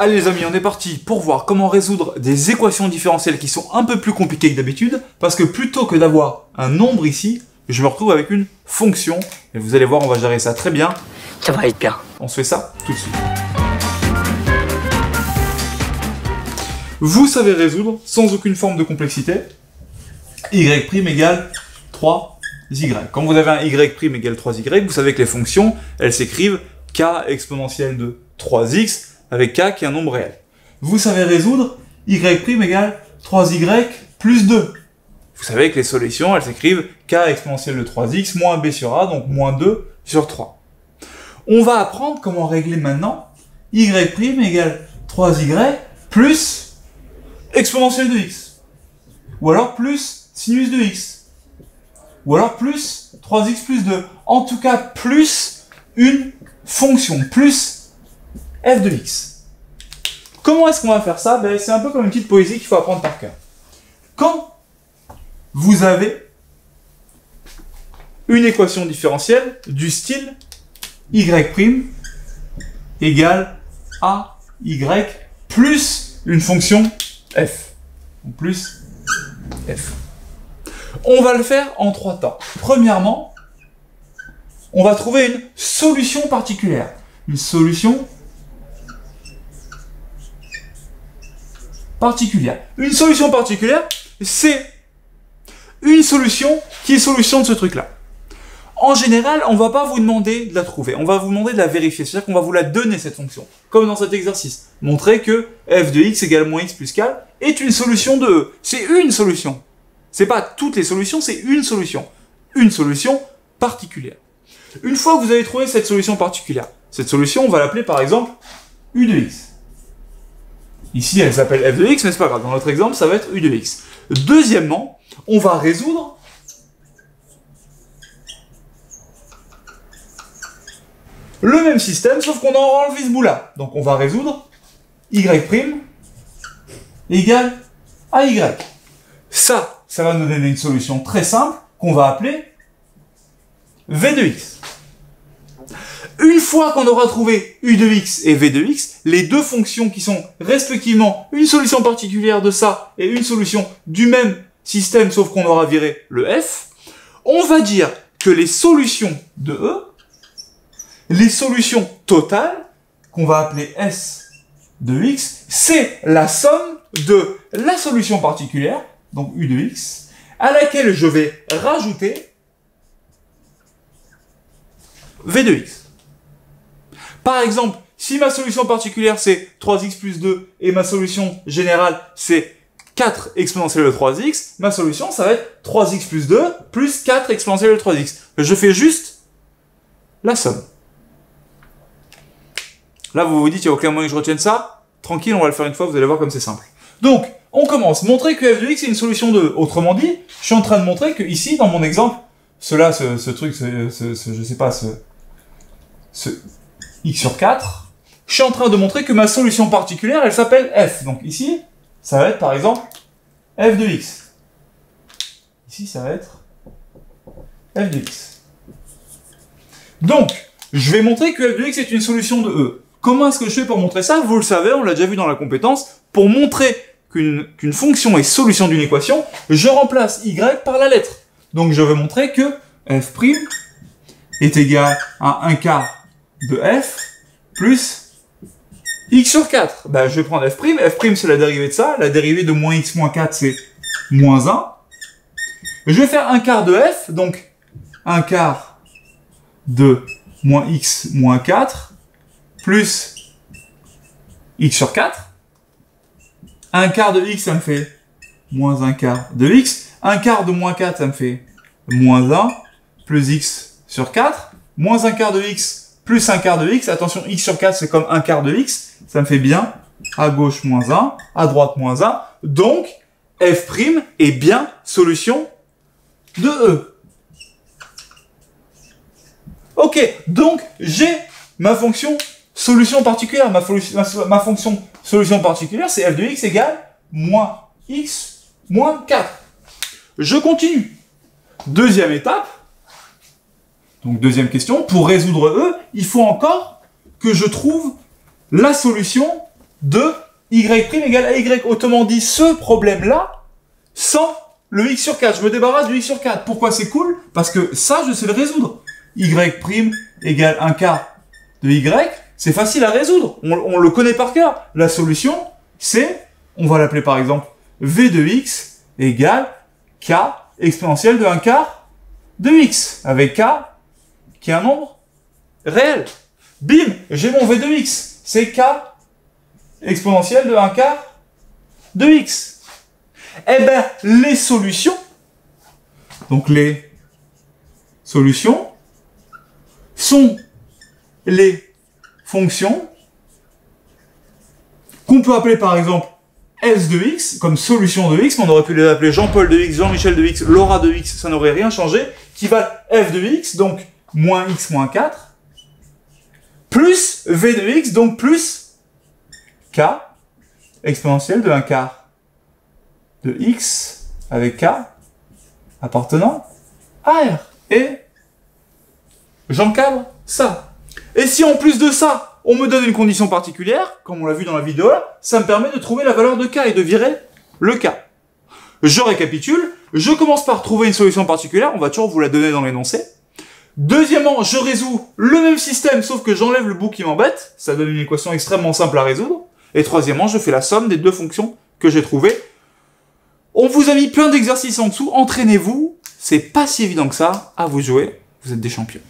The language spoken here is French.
Allez les amis, on est parti pour voir comment résoudre des équations différentielles qui sont un peu plus compliquées que d'habitude, parce que plutôt que d'avoir un nombre ici, je me retrouve avec une fonction, et vous allez voir, on va gérer ça très bien. Ça va être bien. On se fait ça tout de suite. Vous savez résoudre, sans aucune forme de complexité, y' égale 3y. Quand vous avez un y' égale 3y, vous savez que les fonctions, elles s'écrivent k exponentielle de 3x, avec k qui est un nombre réel. Vous savez résoudre y' égale 3y plus 2. Vous savez que les solutions, elles s'écrivent k exponentielle de 3x moins b sur a, donc moins 2 sur 3. On va apprendre comment régler maintenant y' égale 3y plus exponentielle de x. Ou alors plus sinus de x. Ou alors plus 3x plus 2. En tout cas, plus une fonction, plus f de x. Comment est-ce qu'on va faire ça? C'est un peu comme une petite poésie qu'il faut apprendre par cœur. Quand vous avez une équation différentielle du style y' égale a y plus une fonction f. Ou plus f. On va le faire en 3 temps. Premièrement, on va trouver une solution particulière. Une solution particulière. Une solution particulière, c'est une solution qui est solution de ce truc-là. En général, on ne va pas vous demander de la trouver, on va vous demander de la vérifier, c'est-à-dire qu'on va vous la donner cette fonction, comme dans cet exercice. Montrer que f de x égale moins x plus 4 est une solution de e. C'est une solution. C'est pas toutes les solutions, c'est une solution. Une solution particulière. Une fois que vous avez trouvé cette solution particulière, cette solution, on va l'appeler par exemple u de x. Ici, elle s'appelle f de x, mais c'est pas grave. Dans notre exemple, ça va être u de x. Deuxièmement, on va résoudre le même système, sauf qu'on a enlevé ce bout-là. Donc, on va résoudre y' égale AY. Ça va nous donner une solution très simple qu'on va appeler v de x. Une fois qu'on aura trouvé u de x et v de x, les deux fonctions qui sont respectivement une solution particulière de ça et une solution du même système, sauf qu'on aura viré le f, on va dire que les solutions de e, les solutions totales, qu'on va appeler S de x, c'est la somme de la solution particulière, donc u de x, à laquelle je vais rajouter v de x. Par exemple, si ma solution particulière c'est 3x plus 2 et ma solution générale c'est 4 exponentielle de 3x, ma solution ça va être 3x plus 2 plus 4 exponentielle de 3x. Je fais juste la somme. Là, vous vous dites, il n'y a aucun moyen que je retienne ça. Tranquille, on va le faire une fois, vous allez voir comme c'est simple. Donc, on commence. Montrer que f de x est une solution de e. Autrement dit, je suis en train de montrer que ici, dans mon exemple, ce truc, je sais pas, ce x sur 4, je suis en train de montrer que ma solution particulière, elle s'appelle f. Donc ici, ça va être par exemple f de x. Ici, ça va être f de x. Donc, je vais montrer que f de x est une solution de e. Comment est-ce que je fais pour montrer ça? Vous le savez, on l'a déjà vu dans la compétence. Pour montrer qu'une fonction est solution d'une équation, je remplace y par la lettre. Donc je vais montrer que f' est égal à 1 quart de f plus x sur 4. Ben, je vais prendre f'. F' c'est la dérivée de ça. La dérivée de moins x moins 4 c'est moins 1. Je vais faire 1 quart de f, donc 1 quart de moins x moins 4 plus x sur 4. 1 quart de x, ça me fait moins 1 quart de x. 1 quart de moins 4, ça me fait moins 1 plus x sur 4. Moins 1 quart de x plus 1 quart de x. Attention, x sur 4, c'est comme 1 quart de x. Ça me fait bien à gauche moins 1, à droite moins 1. Donc, f' est bien solution de e. Ok, donc j'ai ma fonction solution particulière. Ma fonction solution particulière, c'est f de x égale moins x moins 4. Je continue. Deuxième étape. Donc deuxième question. Pour résoudre E, il faut encore que je trouve la solution de y' égale à y. Autrement dit, ce problème-là, sans le x sur 4. Je me débarrasse du x sur 4. Pourquoi c'est cool? Parce que ça, je sais le résoudre. Y' égale 1 quart de y, c'est facile à résoudre. On le connaît par cœur. La solution, c'est, on va l'appeler par exemple, v de x égale k exponentielle de 1 quart de x, avec k qui est un nombre réel. Bim, j'ai mon v de x, c'est k exponentielle de 1 quart de x. Eh ben, les solutions, donc les solutions, sont les fonctions qu'on peut appeler par exemple S de x, comme solution de x, mais on aurait pu les appeler Jean-Paul de x, Jean-Michel de x, Laura de x, ça n'aurait rien changé, qui valent f de x, donc moins x moins 4, plus v de x, donc plus k exponentielle de 1 quart de x avec k appartenant à r. Et j'encadre ça. Et si en plus de ça, on me donne une condition particulière, comme on l'a vu dans la vidéo là, ça me permet de trouver la valeur de k et de virer le k. Je récapitule, je commence par trouver une solution particulière, on va toujours vous la donner dans l'énoncé. Deuxièmement, je résous le même système, sauf que j'enlève le bout qui m'embête, ça donne une équation extrêmement simple à résoudre. Et troisièmement, je fais la somme des deux fonctions que j'ai trouvées. On vous a mis plein d'exercices en dessous, entraînez-vous, c'est pas si évident que ça, à vous de jouer, vous êtes des champions.